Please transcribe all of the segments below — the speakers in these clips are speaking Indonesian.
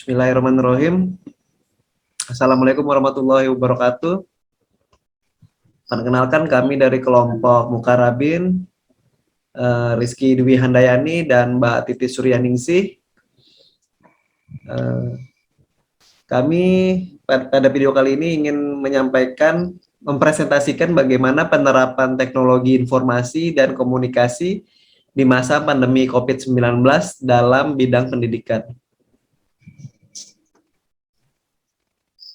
Bismillahirrahmanirrahim. Assalamualaikum warahmatullahi wabarakatuh. Perkenalkan kami dari kelompok Mukarabin, Rizky Dwi Handayani dan Mbak Titi Suryaningsih. Kami pada video kali ini ingin mempresentasikan bagaimana penerapan teknologi informasi dan komunikasi di masa pandemi COVID-19 dalam bidang pendidikan.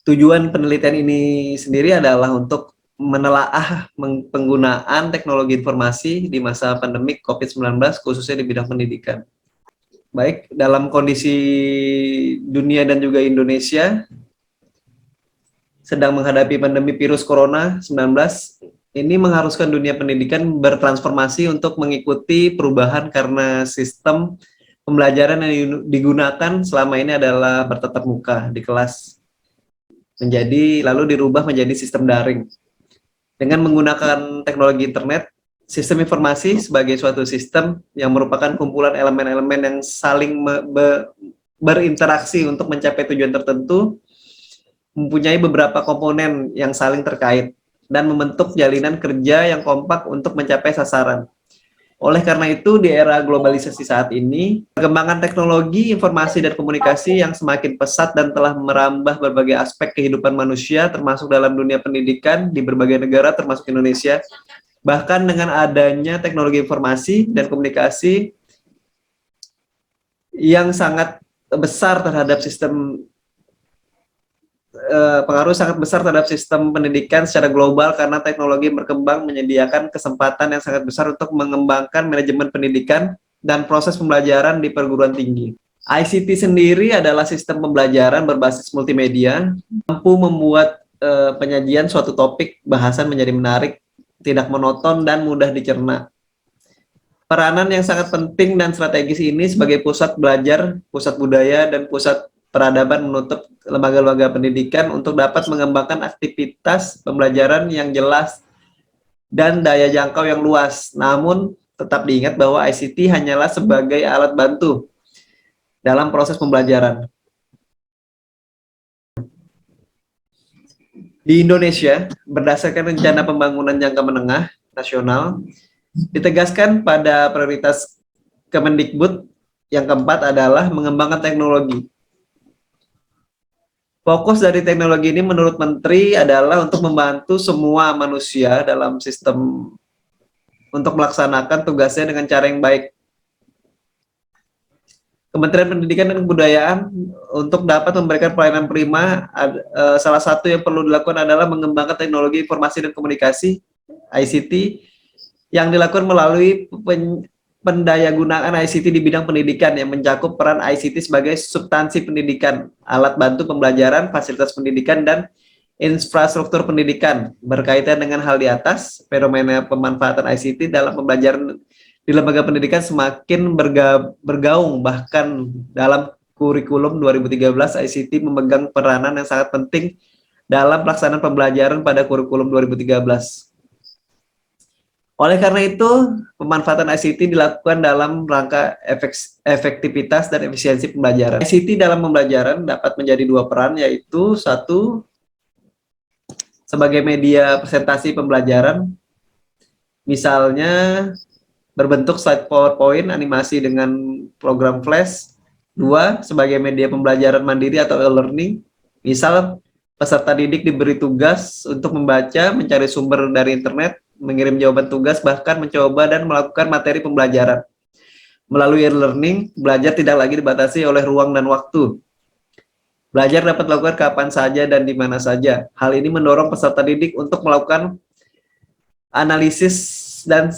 Tujuan penelitian ini sendiri adalah untuk menelaah penggunaan teknologi informasi di masa pandemik COVID-19 khususnya di bidang pendidikan. Baik, dalam kondisi dunia dan juga Indonesia sedang menghadapi pandemi virus Corona 19, ini mengharuskan dunia pendidikan bertransformasi untuk mengikuti perubahan karena sistem pembelajaran yang digunakan selama ini adalah bertatap muka di kelas lalu dirubah menjadi sistem daring. Dengan menggunakan teknologi internet, sistem informasi sebagai suatu sistem yang merupakan kumpulan elemen-elemen yang saling berinteraksi untuk mencapai tujuan tertentu, mempunyai beberapa komponen yang saling terkait dan membentuk jalinan kerja yang kompak untuk mencapai sasaran. Oleh karena itu, di era globalisasi saat ini, perkembangan teknologi, informasi, dan komunikasi yang semakin pesat dan telah merambah berbagai aspek kehidupan manusia, termasuk dalam dunia pendidikan di berbagai negara, termasuk Indonesia. Bahkan dengan adanya teknologi informasi dan komunikasi yang sangat besar terhadap pengaruh sangat besar terhadap sistem pendidikan secara global karena teknologi berkembang menyediakan kesempatan yang sangat besar untuk mengembangkan manajemen pendidikan dan proses pembelajaran di perguruan tinggi. ICT sendiri adalah sistem pembelajaran berbasis multimedia, mampu membuat penyajian suatu topik bahasan menjadi menarik, tidak monoton, dan mudah dicerna. Peranan yang sangat penting dan strategis ini sebagai pusat belajar, pusat budaya, dan pusat peradaban menutup lembaga-lembaga pendidikan untuk dapat mengembangkan aktivitas pembelajaran yang jelas dan daya jangkau yang luas. Namun, tetap diingat bahwa ICT hanyalah sebagai alat bantu dalam proses pembelajaran. Di Indonesia, berdasarkan rencana pembangunan jangka menengah nasional, ditegaskan pada prioritas Kemendikbud yang keempat adalah mengembangkan teknologi. Fokus dari teknologi ini menurut Menteri adalah untuk membantu semua manusia dalam sistem untuk melaksanakan tugasnya dengan cara yang baik. Kementerian Pendidikan dan Kebudayaan untuk dapat memberikan pelayanan prima, salah satu yang perlu dilakukan adalah mengembangkan teknologi informasi dan komunikasi ICT yang dilakukan melalui pendayagunaan ICT di bidang pendidikan yang mencakup peran ICT sebagai substansi pendidikan, alat bantu pembelajaran, fasilitas pendidikan, dan infrastruktur pendidikan. Berkaitan dengan hal di atas, fenomena pemanfaatan ICT dalam pembelajaran di lembaga pendidikan semakin bergaung, bahkan dalam kurikulum 2013 ICT memegang peranan yang sangat penting dalam pelaksanaan pembelajaran pada kurikulum 2013. Oleh karena itu, pemanfaatan ICT dilakukan dalam rangka efektivitas dan efisiensi pembelajaran. ICT dalam pembelajaran dapat menjadi dua peran, yaitu satu, sebagai media presentasi pembelajaran, misalnya berbentuk slide PowerPoint, animasi dengan program Flash. Dua, sebagai media pembelajaran mandiri atau e-learning, misal peserta didik diberi tugas untuk membaca, mencari sumber dari internet, mengirim jawaban tugas, bahkan mencoba dan melakukan materi pembelajaran. Melalui e-learning, belajar tidak lagi dibatasi oleh ruang dan waktu. Belajar dapat dilakukan kapan saja dan di mana saja. Hal ini mendorong peserta didik untuk melakukan analisis dan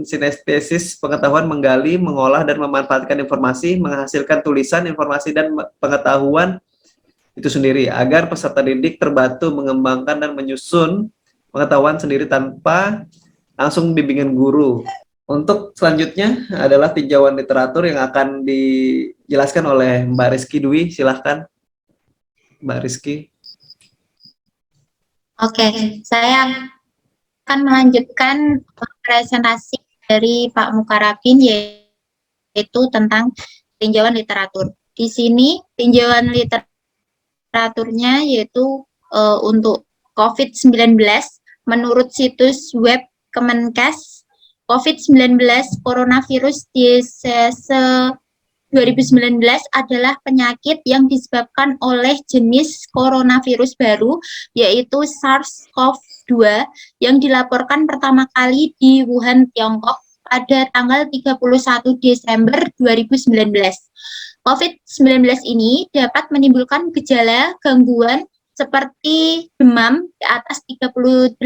sinestesis pengetahuan, menggali, mengolah, dan memanfaatkan informasi, menghasilkan tulisan, informasi, dan pengetahuan itu sendiri, agar peserta didik terbantu mengembangkan dan menyusun pengetahuan sendiri tanpa langsung bimbingan guru. Untuk selanjutnya adalah tinjauan literatur yang akan dijelaskan oleh Mbak Rizky Dwi. Silahkan, Mbak Rizky. Oke, saya akan melanjutkan presentasi dari Pak Mukarabin, yaitu tentang tinjauan literatur. Di sini tinjauan literaturnya yaitu untuk COVID-19 menurut situs web Kemenkes, COVID-19 coronavirus disease 2019 adalah penyakit yang disebabkan oleh jenis coronavirus baru, yaitu SARS-CoV-2, yang dilaporkan pertama kali di Wuhan, Tiongkok pada tanggal 31 Desember 2019. COVID-19 ini dapat menimbulkan gejala gangguan seperti demam di atas 38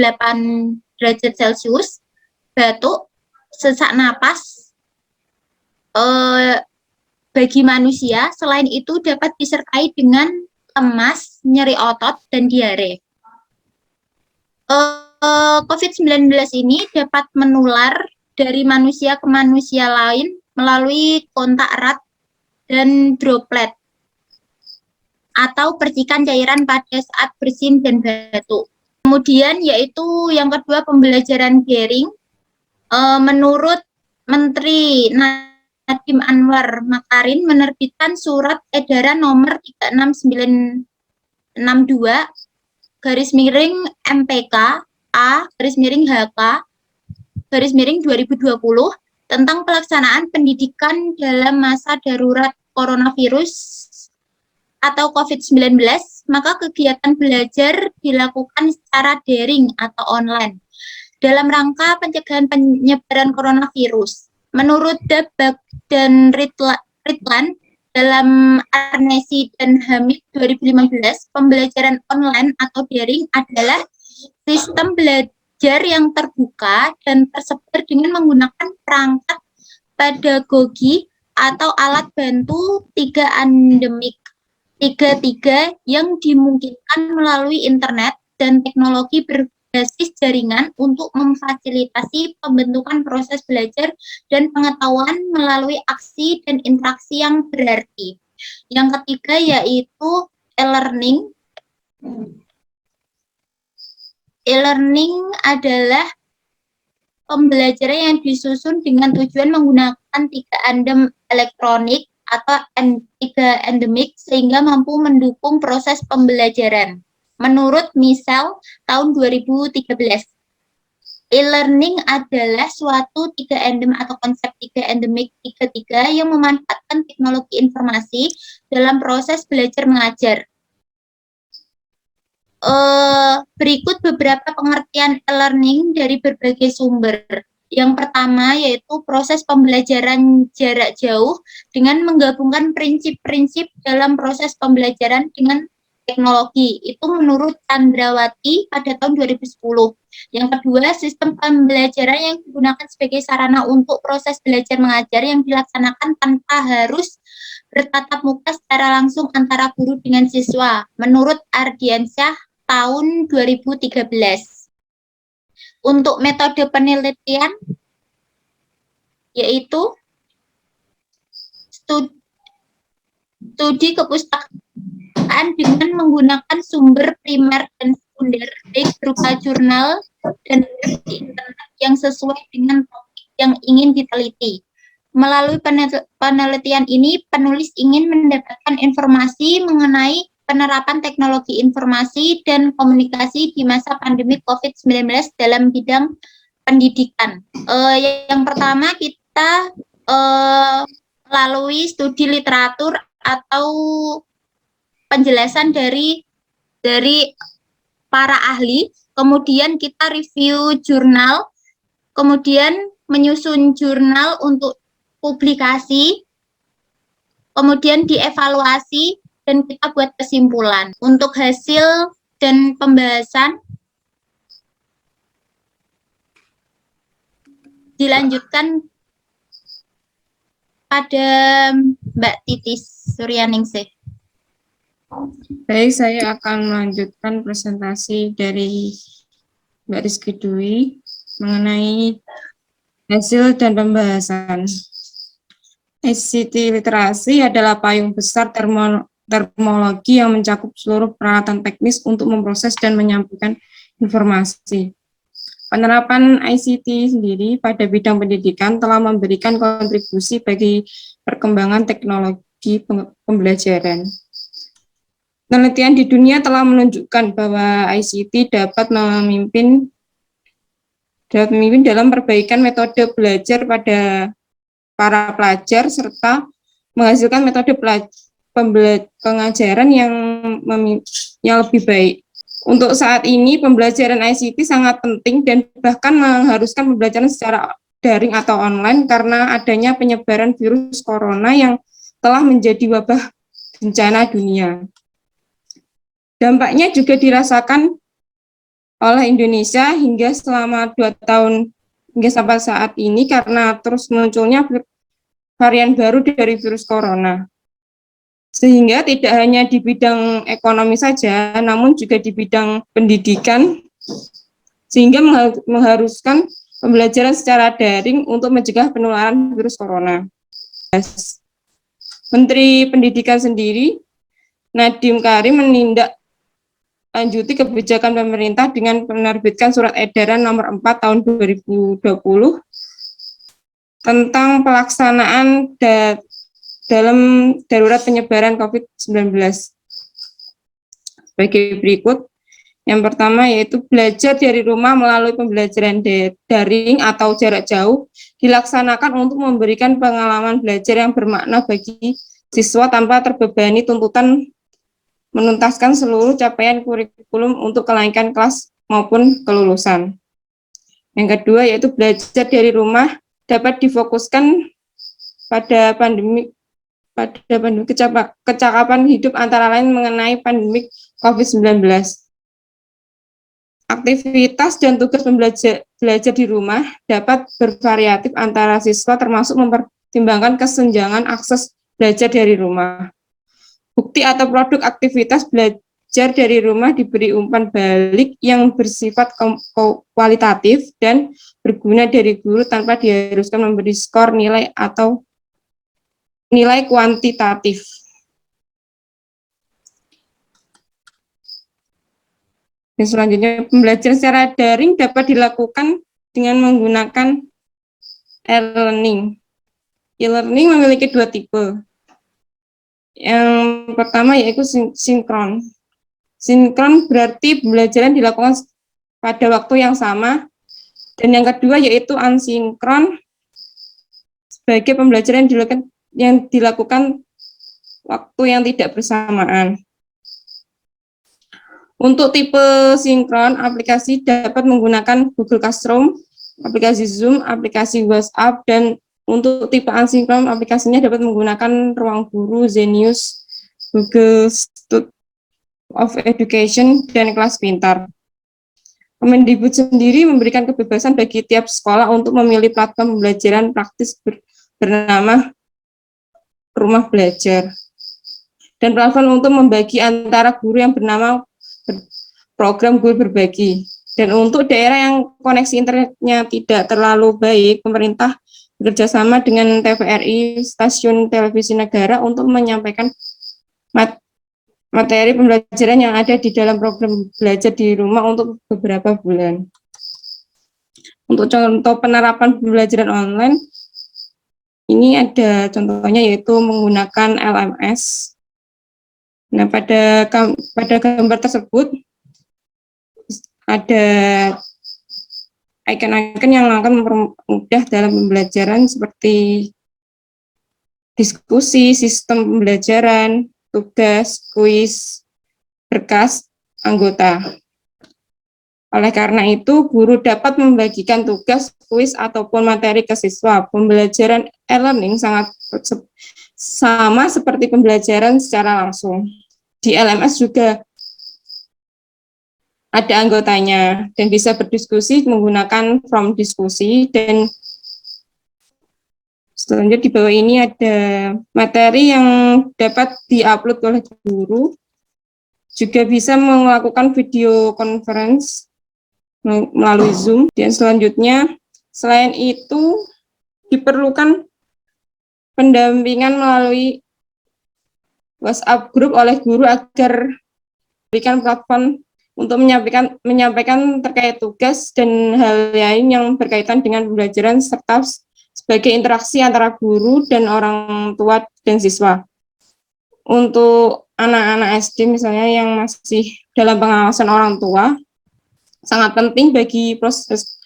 derajat Celcius, batuk, sesak napas, bagi manusia. Selain itu dapat disertai dengan lemas, nyeri otot, dan diare. COVID-19 ini dapat menular dari manusia ke manusia lain melalui kontak erat dan droplet atau percikan cairan pada saat bersin dan batuk. Kemudian yaitu yang kedua, pembelajaran daring. Menurut Menteri Nadiem Anwar Makarin menerbitkan surat edaran nomor 36962 garis miring MPK A garis miring HK garis miring 2020 tentang pelaksanaan pendidikan dalam masa darurat coronavirus atau COVID-19, maka kegiatan belajar dilakukan secara daring atau online dalam rangka pencegahan penyebaran coronavirus. Menurut Dabak dan Ritlan dalam Arnesi dan Hamid 2015, pembelajaran online atau daring adalah sistem belajar yang terbuka dan tersebar dengan menggunakan perangkat pedagogi atau alat bantu tiga yang dimungkinkan melalui internet dan teknologi berbasis jaringan untuk memfasilitasi pembentukan proses belajar dan pengetahuan melalui aksi dan interaksi yang berarti. Yang ketiga yaitu e-learning. E-learning adalah pembelajaran yang disusun dengan tujuan menggunakan 3 elektronik atau 3 endemik sehingga mampu mendukung proses pembelajaran. Menurut Misal tahun 2013, e-learning adalah suatu 3 endem atau konsep 3 endemik yang memanfaatkan teknologi informasi dalam proses belajar mengajar. Berikut beberapa pengertian e-learning dari berbagai sumber. Yang pertama yaitu proses pembelajaran jarak jauh dengan menggabungkan prinsip-prinsip dalam proses pembelajaran dengan teknologi. Itu menurut Chandrawati pada tahun 2010. Yang kedua, sistem pembelajaran yang digunakan sebagai sarana untuk proses belajar mengajar yang dilaksanakan tanpa harus bertatap muka secara langsung antara guru dengan siswa. Menurut Ardiansyah tahun 2013. Untuk metode penelitian yaitu studi kepustakaan dengan menggunakan sumber primer dan sekunder baik berupa jurnal dan web di internet yang sesuai dengan topik yang ingin diteliti. Melalui penelitian ini, penulis ingin mendapatkan informasi mengenai penerapan teknologi informasi dan komunikasi di masa pandemi COVID-19 dalam bidang pendidikan. Yang pertama kita melalui studi literatur atau penjelasan dari para ahli, kemudian kita review jurnal, kemudian menyusun jurnal untuk publikasi, kemudian dievaluasi, dan kita buat kesimpulan. Untuk hasil dan pembahasan dilanjutkan pada Mbak Titis Suryaningsih. Baik, saya akan melanjutkan presentasi dari Mbak Rizky Dwi mengenai hasil dan pembahasan. ICT literasi adalah payung besar terminologi yang mencakup seluruh peralatan teknis untuk memproses dan menyampaikan informasi. Penerapan ICT sendiri pada bidang pendidikan telah memberikan kontribusi bagi perkembangan teknologi bagi pembelajaran. Penelitian di dunia telah menunjukkan bahwa ICT dapat memimpin dalam perbaikan metode belajar pada para pelajar serta menghasilkan metode pengajaran yang lebih baik. Untuk saat ini, pembelajaran ICT sangat penting dan bahkan mengharuskan pembelajaran secara daring atau online karena adanya penyebaran virus corona yang telah menjadi wabah bencana dunia. Dampaknya juga dirasakan oleh Indonesia hingga selama 2 tahun hingga sampai saat ini karena terus munculnya varian baru dari virus corona. Sehingga tidak hanya di bidang ekonomi saja, namun juga di bidang pendidikan, sehingga mengharuskan pembelajaran secara daring untuk mencegah penularan virus corona. Menteri Pendidikan sendiri, Nadiem Karim, menindaklanjuti kebijakan pemerintah dengan menerbitkan surat edaran nomor 4 tahun 2020 tentang pelaksanaan dalam darurat penyebaran COVID-19 sebagai berikut. Yang pertama yaitu belajar dari rumah melalui pembelajaran daring atau jarak jauh dilaksanakan untuk memberikan pengalaman belajar yang bermakna bagi siswa tanpa terbebani tuntutan menuntaskan seluruh capaian kurikulum untuk kenaikan kelas maupun kelulusan. Yang kedua yaitu belajar dari rumah dapat difokuskan pada kecakapan hidup antara lain mengenai pandemi COVID-19. Aktivitas dan tugas belajar di rumah dapat bervariatif antara siswa termasuk mempertimbangkan kesenjangan akses belajar dari rumah. Bukti atau produk aktivitas belajar dari rumah diberi umpan balik yang bersifat kualitatif dan berguna dari guru tanpa diharuskan memberi skor nilai atau nilai kuantitatif. Dan selanjutnya, pembelajaran secara daring dapat dilakukan dengan menggunakan e-learning. E-learning memiliki 2 tipe. Yang pertama yaitu sinkron. Sinkron berarti pembelajaran dilakukan pada waktu yang sama. Dan yang kedua yaitu asinkron sebagai pembelajaran yang dilakukan waktu yang tidak bersamaan. Untuk tipe sinkron, aplikasi dapat menggunakan Google Classroom, aplikasi Zoom, aplikasi WhatsApp, dan untuk tipe asinkron, aplikasinya dapat menggunakan Ruang Guru, Zenius, Google Study of Education, dan Kelas Pintar. Kemendikbud sendiri memberikan kebebasan bagi tiap sekolah untuk memilih platform pembelajaran praktis bernama Rumah Belajar. Dan platform untuk membagi antara guru yang bernama program guru berbagi. Dan untuk daerah yang koneksi internetnya tidak terlalu baik, pemerintah bekerjasama dengan TVRI, stasiun televisi negara untuk menyampaikan materi pembelajaran yang ada di dalam program belajar di rumah untuk beberapa bulan. Untuk contoh penerapan pembelajaran online, ini ada contohnya yaitu menggunakan LMS. Nah, pada gambar tersebut ada icon-icon yang akan mempermudah dalam pembelajaran seperti diskusi, sistem pembelajaran, tugas, kuis, berkas, anggota. Oleh karena itu, guru dapat membagikan tugas, kuis, ataupun materi ke siswa. Pembelajaran e-learning sangat sama seperti pembelajaran secara langsung. Di LMS juga ada anggotanya dan bisa berdiskusi menggunakan form diskusi. Dan selanjutnya di bawah ini ada materi yang dapat diupload oleh guru. Juga bisa melakukan video conference melalui Zoom. Dan selanjutnya, selain itu diperlukan pendampingan melalui WhatsApp group oleh guru agar berikan platform untuk menyampaikan terkait tugas dan hal lain yang berkaitan dengan pembelajaran serta sebagai interaksi antara guru dan orang tua dan siswa. untuk anak-anak SD misalnya yang masih dalam pengawasan orang tua, sangat penting bagi proses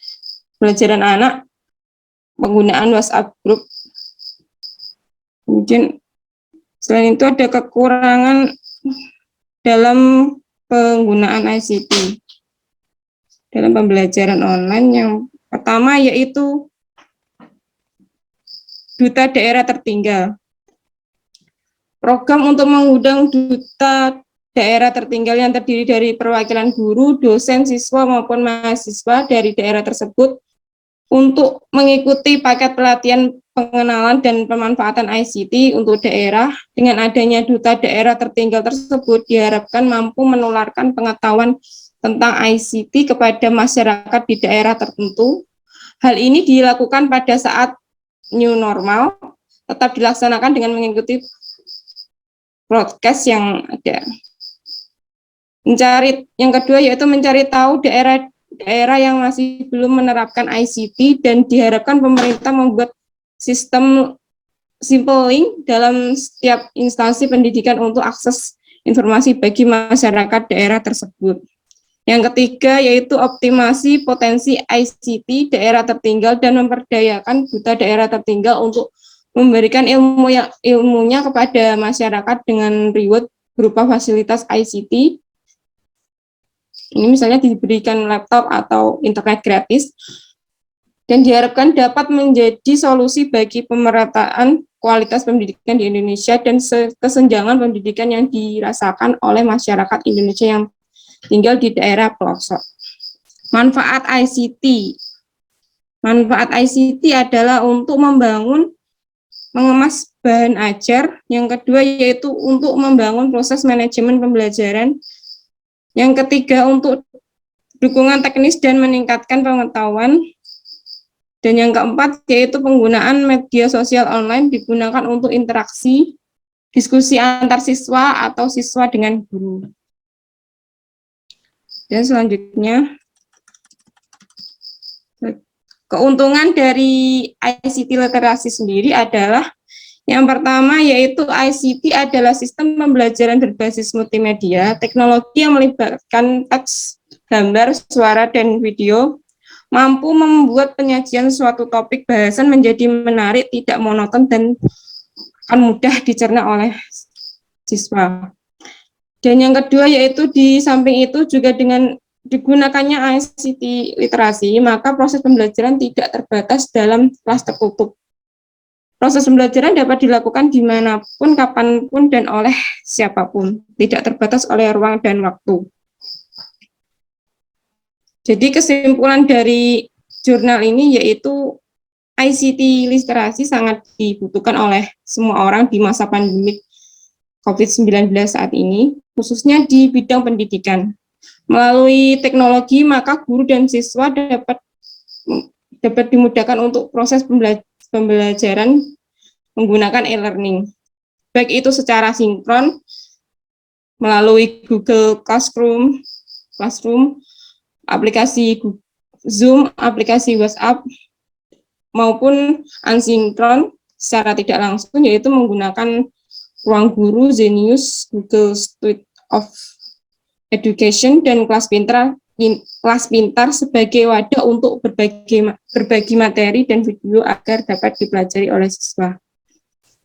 pembelajaran anak penggunaan WhatsApp group. Kemudian selain itu ada kekurangan dalam penggunaan ICT dalam pembelajaran online. Yang pertama yaitu duta daerah tertinggal. Program untuk mengundang duta daerah tertinggal yang terdiri dari perwakilan guru, dosen, siswa maupun mahasiswa dari daerah tersebut untuk mengikuti paket pelatihan pengenalan dan pemanfaatan ICT untuk daerah. Dengan adanya duta daerah tertinggal tersebut diharapkan mampu menularkan pengetahuan tentang ICT kepada masyarakat di daerah tertentu. Hal ini dilakukan pada saat new normal, tetap dilaksanakan dengan mengikuti broadcast yang ada. Yang kedua yaitu mencari tahu daerah yang masih belum menerapkan ICT dan diharapkan pemerintah membuat sistem simple link dalam setiap instansi pendidikan untuk akses informasi bagi masyarakat daerah tersebut. Yang ketiga yaitu optimasi potensi ICT daerah tertinggal dan memperdayakan duta daerah tertinggal untuk memberikan ilmunya kepada masyarakat dengan reward berupa fasilitas ICT. Ini misalnya diberikan laptop atau internet gratis, dan diharapkan dapat menjadi solusi bagi pemerataan kualitas pendidikan di Indonesia dan kesenjangan pendidikan yang dirasakan oleh masyarakat Indonesia yang tinggal di daerah pelosok. Manfaat ICT. Manfaat ICT adalah untuk mengemas bahan ajar. Yang kedua yaitu untuk membangun proses manajemen pembelajaran. Yang ketiga untuk dukungan teknis dan meningkatkan pengetahuan. Dan yang keempat yaitu penggunaan media sosial online digunakan untuk interaksi, diskusi antar siswa atau siswa dengan guru. Dan selanjutnya, keuntungan dari ICT literasi sendiri adalah yang pertama yaitu ICT adalah sistem pembelajaran berbasis multimedia, teknologi yang melibatkan teks, gambar, suara, dan video, mampu membuat penyajian suatu topik bahasan menjadi menarik, tidak monoton, dan akan mudah dicerna oleh siswa. Dan yang kedua yaitu di samping itu juga dengan digunakannya ICT literasi, maka proses pembelajaran tidak terbatas dalam kelas tertutup. Proses pembelajaran dapat dilakukan dimanapun, kapanpun, dan oleh siapapun, tidak terbatas oleh ruang dan waktu. Jadi kesimpulan dari jurnal ini yaitu ICT literasi sangat dibutuhkan oleh semua orang di masa pandemi COVID-19 saat ini, khususnya di bidang pendidikan. Melalui teknologi, maka guru dan siswa dapat dimudahkan untuk proses pembelajaran menggunakan e-learning, baik itu secara sinkron melalui Google Classroom, aplikasi Zoom, aplikasi WhatsApp, maupun asinkron secara tidak langsung, yaitu menggunakan Ruang Guru, Zenius, Google Suite of Education, dan kelas pintar sebagai wadah untuk berbagi materi dan video agar dapat dipelajari oleh siswa.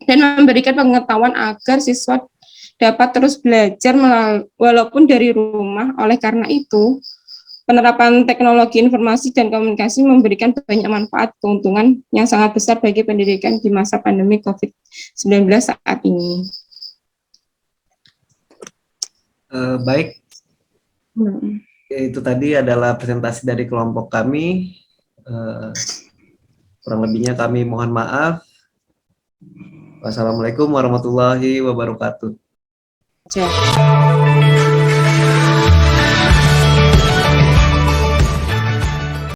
Dan memberikan pengetahuan agar siswa dapat terus belajar walaupun dari rumah. Oleh karena itu, penerapan teknologi informasi dan komunikasi memberikan banyak manfaat keuntungan yang sangat besar bagi pendidikan di masa pandemi COVID-19 saat ini. Baik, itu tadi adalah presentasi dari kelompok kami. Kurang lebihnya kami mohon maaf. Wassalamualaikum warahmatullahi wabarakatuh.